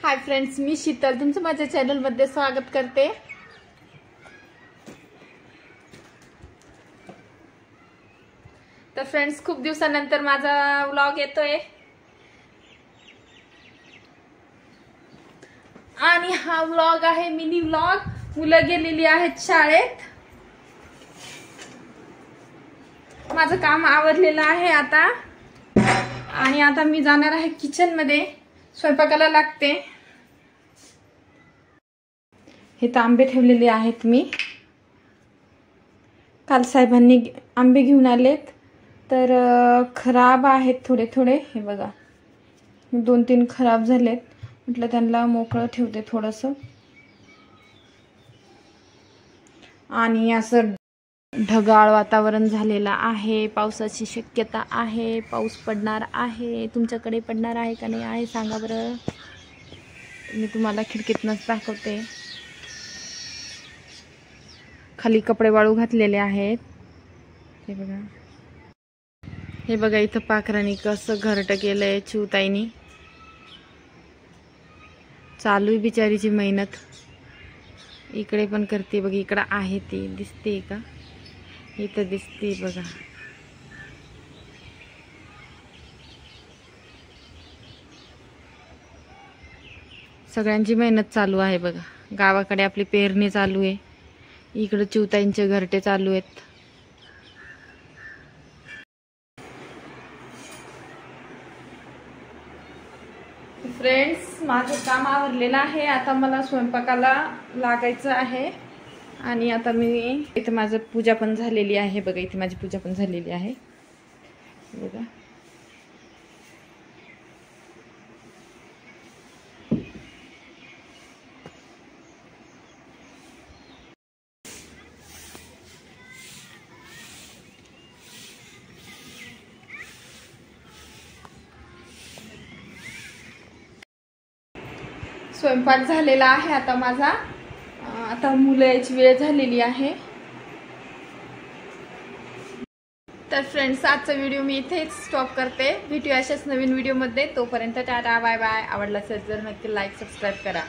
Hi friends, मी शीतल तुमचं माझ्या channel मध्ये स्वागत करते। तर फ्रेंड्स, खूप दिवसानंतर माझा व्लॉग येतोय आणि हा व्लॉग आहे मिनी व्लॉग। मुलं गेलेली आहेत शाळेत। माझं काम आवरलेलं आहे आता आणि आता मी जाणार आहे किचन मध्ये, स्वयंपाकाला लागते। हे आंबे ठेवलेले आहेत मी। काल साहेबांनी आंबे घेऊन आलेत, तर खराब आहेत थोडे थोडे। हे बघा, 2-3 खराब झालेत। म्हटलं त्यांना मोकळं ठेवते थोडंसं। आणि असं ढगाळ वातावरण झालेलं आहे, पावसाची शक्यता आहे, पाऊस पडणार आहे। तुमच्याकडे पडणार आहे का नाही आहे सांगा बरं। मी तुम्हाला खिडकीतूनच दाखवते। खाली कपडे वाळू घातलेले आहेत। हे बघा, हे बघा इथं पाखरांनी कसं घरट केलंय चिवताईनी। चालू आहे बिचारीची मेहनत। इकडे पण करते बघ, इकडे आहे ती, दिसते का? इथं दिसते बघा। सगळ्यांची मेहनत चालू आहे बघा। गावाकडे आपली पेरणी चालू आहे, इकडे चिवताईंचे घरटे चालू आहेत। फ्रेंड्स, माझं काम आवरलेलं आहे। आता मला स्वयंपाकाला लागायचं आहे। आणि आता मी इथे माझं पूजा पण झालेली आहे बघा। इथे माझी पूजा पण झालेली आहे बघा। स्वयंपाक झालेला आहे आता माझा। आता मुलं यायची वेळ झालेली आहे। तर फ्रेंड्स, आजचा व्हिडिओ मी इथेच स्टॉप करते। भेटूया अशाच नवीन व्हिडिओ मध्ये। तोपर्यंत टाटा, बाय बाय। आवडला असेल तर नक्की लाईक सबस्क्राईब करा।